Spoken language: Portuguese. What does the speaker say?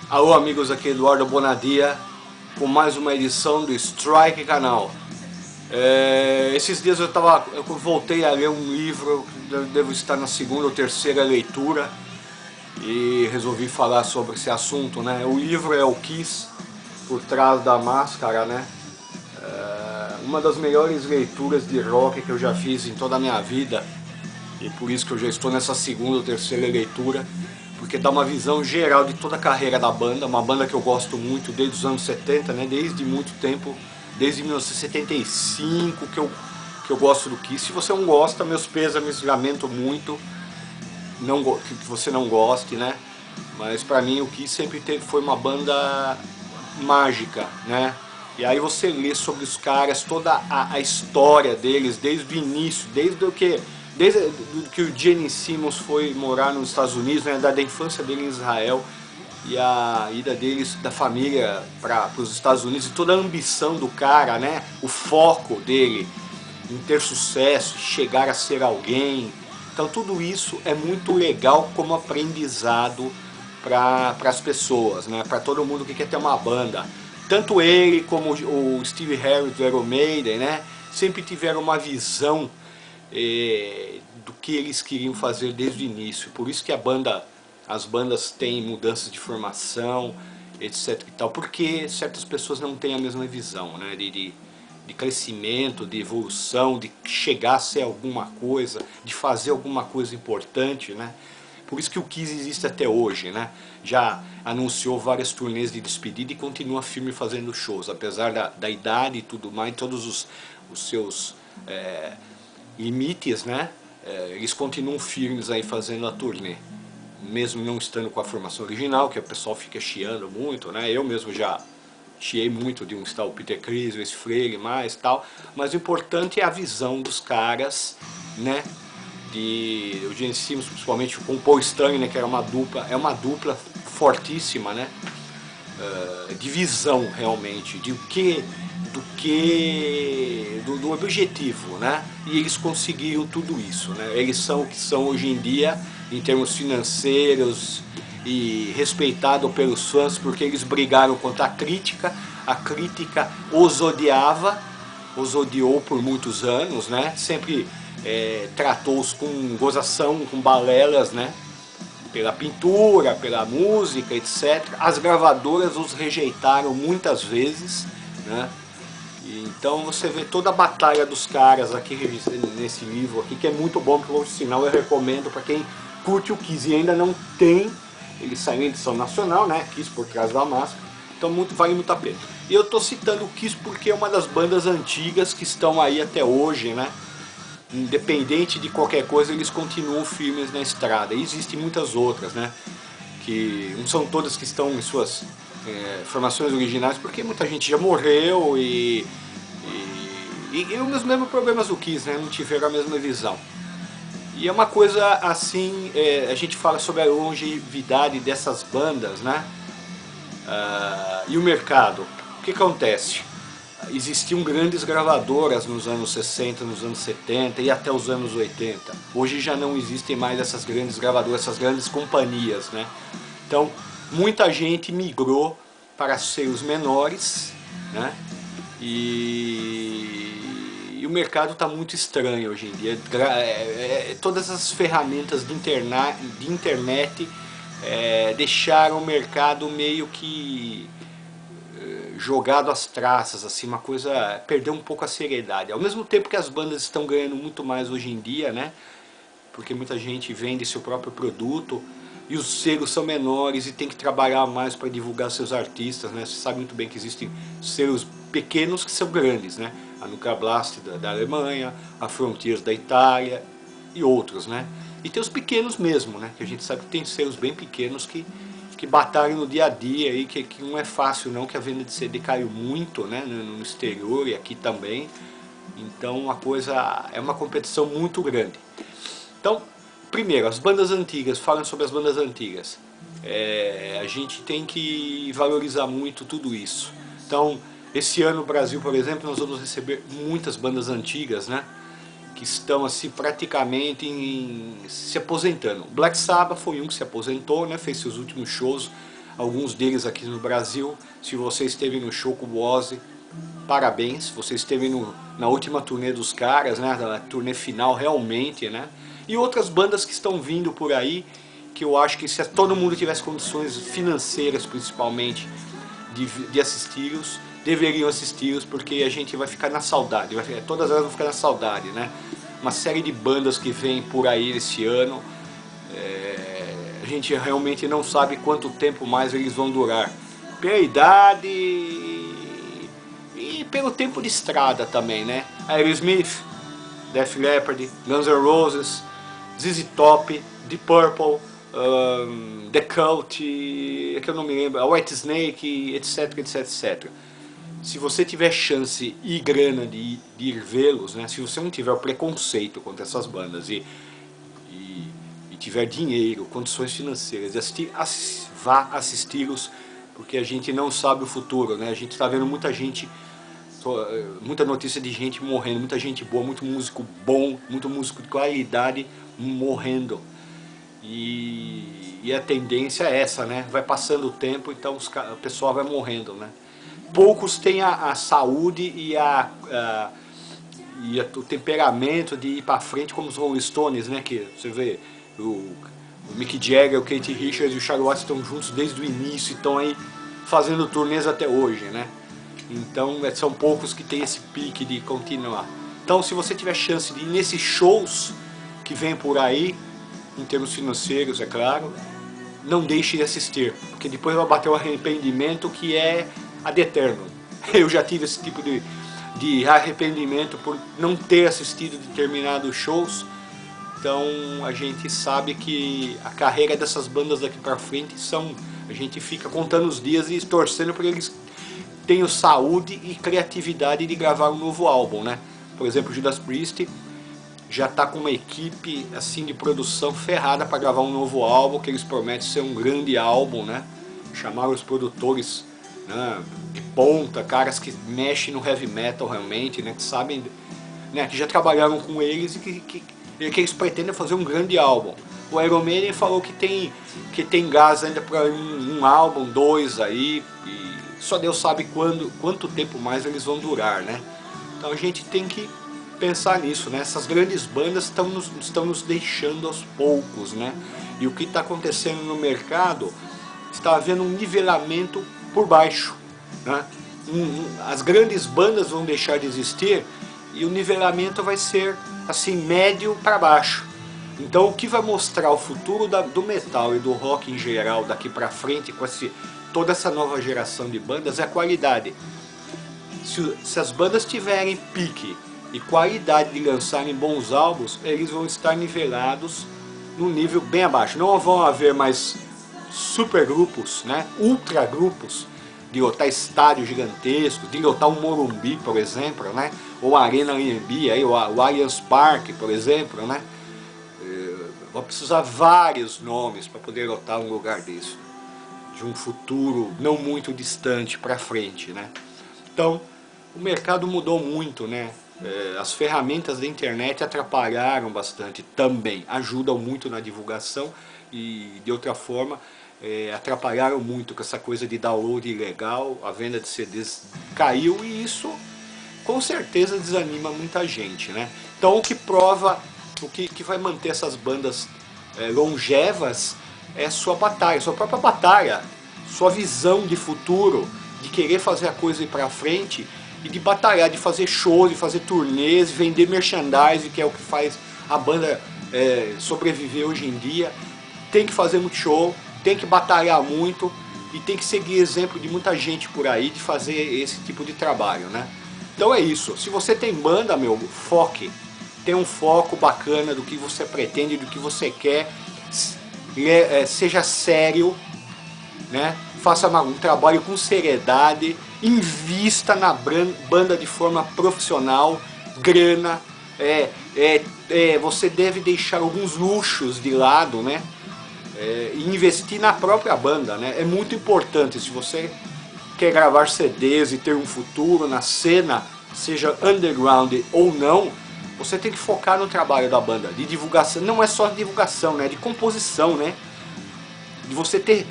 Alô amigos, aqui Eduardo Bonadia com mais uma edição do Strike Canal. Esses dias eu voltei a ler um livro, devo estar na segunda ou terceira leitura e resolvi falar sobre esse assunto, né? O livro é O Kiss por Trás da Máscara, né? Uma das melhores leituras de rock que eu já fiz em toda a minha vida, e por isso que eu já estou nessa segunda ou terceira leitura, porque dá uma visão geral de toda a carreira da banda, uma banda que eu gosto muito desde os anos 70, né, desde muito tempo, desde 1975 que eu gosto do Kiss. Se você não gosta, meus pêsames, lamento muito que você não goste, né, mas pra mim o Kiss foi uma banda mágica, né. E aí você lê sobre os caras, toda a história deles, desde o início, desde que o Gene Simmons foi morar nos Estados Unidos, né, da infância dele em Israel e a ida deles, da família para os Estados Unidos, e toda a ambição do cara, né, o foco dele em ter sucesso, chegar a ser alguém. Então tudo isso é muito legal como aprendizado para as pessoas, né, para todo mundo que quer ter uma banda. Tanto ele como o Steve Harris do Iron Maiden, né, sempre tiveram uma visão do que eles queriam fazer desde o início. Por isso que as bandas têm mudanças de formação, etc e tal, porque certas pessoas não têm a mesma visão, né, de crescimento, de evolução, de chegar a ser alguma coisa, de fazer alguma coisa importante, né. Por isso que o Kiss existe até hoje, né? Já anunciou várias turnês de despedida e continua firme fazendo shows, apesar da idade e tudo mais, todos os seus limites, né? Eles continuam firmes aí fazendo a turnê, mesmo não estando com a formação original, que o pessoal fica chiando muito, né? Eu mesmo já chiei muito de um tal Peter Criss, esse Freire mais tal, mas o importante é a visão dos caras, né? O Gene Simmons, principalmente com o Paul Stanley, né, que era é uma dupla fortíssima, né, de visão realmente, do objetivo, né, e eles conseguiram tudo isso, né, eles são o que são hoje em dia, em termos financeiros, e respeitado pelos fãs, porque eles brigaram contra a crítica os odiou por muitos anos, né, sempre tratou-os com gozação, com balelas, né? Pela pintura, pela música, etc. As gravadoras os rejeitaram muitas vezes, né? E então você vê toda a batalha dos caras aqui nesse livro aqui, que é muito bom, que por sinal eu recomendo para quem curte o Kiss e ainda não tem. Ele saiu em edição nacional, né? Kiss por Trás da Máscara. Então vale muito a pena. E eu tô citando o Kiss porque é uma das bandas antigas que estão aí até hoje, né? Independente de qualquer coisa, eles continuam firmes na estrada. E existem muitas outras, né? Que não são todas que estão em suas formações originais, porque muita gente já morreu e os mesmos problemas do Kiss, né? Não tiveram a mesma visão. E é uma coisa assim, a gente fala sobre a longevidade dessas bandas, né? E o mercado. O que acontece? Existiam grandes gravadoras nos anos 60, nos anos 70 e até os anos 80. Hoje já não existem mais essas grandes gravadoras, essas grandes companhias, né? Então, muita gente migrou para selos menores, né? E o mercado está muito estranho hoje em dia. Todas as ferramentas de internet deixaram o mercado meio que jogado às traças, assim, uma coisa, perdeu um pouco a seriedade. Ao mesmo tempo que as bandas estão ganhando muito mais hoje em dia, né? Porque muita gente vende seu próprio produto e os selos são menores e tem que trabalhar mais para divulgar seus artistas, né? Você sabe muito bem que existem selos pequenos que são grandes, né? A Nuclear Blast da Alemanha, a Frontiers da Itália e outros, né? E tem os pequenos mesmo, né? Que a gente sabe que tem selos bem pequenos que batalham no dia a dia aí, que não é fácil não, que a venda de CD caiu muito, né, no exterior e aqui também. Então a coisa é uma competição muito grande. Então, primeiro, as bandas antigas, falando sobre as bandas antigas, a gente tem que valorizar muito tudo isso. Então, esse ano no Brasil, por exemplo, nós vamos receber muitas bandas antigas, né? Que estão assim praticamente se aposentando. Black Sabbath foi um que se aposentou, né, fez seus últimos shows alguns deles aqui no Brasil. Se você esteve no show com o Ozzy, parabéns, você esteve na última turnê dos caras, né, na turnê final realmente, né? E outras bandas que estão vindo por aí, que eu acho que se todo mundo tivesse condições financeiras principalmente de assisti-los, deveriam assisti-los, porque a gente vai ficar na saudade, todas elas vão ficar na saudade, né? Uma série de bandas que vem por aí esse ano, a gente realmente não sabe quanto tempo mais eles vão durar, pela idade e pelo tempo de estrada também, né? Aerosmith, Def Leppard, Guns N' Roses, ZZ Top, Deep Purple, The Cult, é que eu não me lembro, a Whitesnake, etc, etc, etc. Se você tiver chance e grana de ir vê-los, né? Se você não tiver o preconceito contra essas bandas e tiver dinheiro, condições financeiras de assistir, vá assisti-los, porque a gente não sabe o futuro, né? A gente está vendo muita gente, muita notícia de gente morrendo, muita gente boa, muito músico bom, muito músico de qualidade morrendo. E a tendência é essa, né? Vai passando o tempo, então o pessoal vai morrendo, né? Poucos têm a saúde e o temperamento de ir para frente como os Rolling Stones, né? Que você vê o Mick Jagger, o Keith Richards e o Charlie Watts estão juntos desde o início, estão aí fazendo turnês até hoje, né? Então são poucos que têm esse pique de continuar. Então se você tiver chance de ir nesses shows que vem por aí, em termos financeiros, é claro, não deixe de assistir, porque depois vai bater o arrependimento que é ad eterno. Eu já tive esse tipo de arrependimento por não ter assistido determinados shows. Então a gente sabe que a carreira dessas bandas daqui pra frente a gente fica contando os dias e torcendo para eles tenham saúde e criatividade de gravar um novo álbum, né? Por exemplo, Judas Priest já está com uma equipe assim de produção ferrada para gravar um novo álbum, que eles prometem ser um grande álbum, né? Chamaram os produtores, né, de ponta, caras que mexem no heavy metal realmente, né, que sabem, né, que já trabalharam com eles e que eles pretendem fazer um grande álbum. O Iron Maiden falou que tem gás ainda para um álbum, dois aí, e só Deus sabe quanto tempo mais eles vão durar, né? Então a gente tem que pensar nisso, né? Essas grandes bandas estão nos deixando aos poucos, né? E o que está acontecendo no mercado, está havendo um nivelamento por baixo, né? As grandes bandas vão deixar de existir e o nivelamento vai ser assim, médio para baixo. Então o que vai mostrar o futuro do metal e do rock em geral daqui para frente, com toda essa nova geração de bandas, é a qualidade. Se as bandas tiverem pique e qualidade de lançarem bons álbuns, eles vão estar nivelados num nível bem abaixo. Não vão haver mais super grupos, né, ultra grupos, de lotar estádios gigantescos, de lotar um Morumbi, por exemplo, né, ou a Arena AMB, aí, o Allianz Parque, por exemplo, né. Vão precisar vários nomes para poder lotar um lugar desse, de um futuro não muito distante para frente, né. Então, o mercado mudou muito, né. As ferramentas da internet atrapalharam bastante também, ajudam muito na divulgação e de outra forma atrapalharam muito com essa coisa de download ilegal, a venda de CDs caiu e isso com certeza desanima muita gente, né? Então o que prova, o que vai manter essas bandas longevas é sua batalha, sua própria batalha, sua visão de futuro, de querer fazer a coisa ir pra frente e de batalhar, de fazer shows, de fazer turnês, vender merchandising, que é o que faz a banda sobreviver hoje em dia. Tem que fazer muito show, tem que batalhar muito e tem que seguir exemplo de muita gente por aí de fazer esse tipo de trabalho, né? Então é isso. Se você tem banda, meu, foque. Tenha um foco bacana do que você pretende, do que você quer. Seja sério, né? Faça um trabalho com seriedade, invista na banda de forma profissional, grana, você deve deixar alguns luxos de lado, né? E investir na própria banda, né? É muito importante. Se você quer gravar CDs e ter um futuro na cena, seja underground ou não, você tem que focar no trabalho da banda, de divulgação. Não é só de divulgação, né? De composição, né? De você ter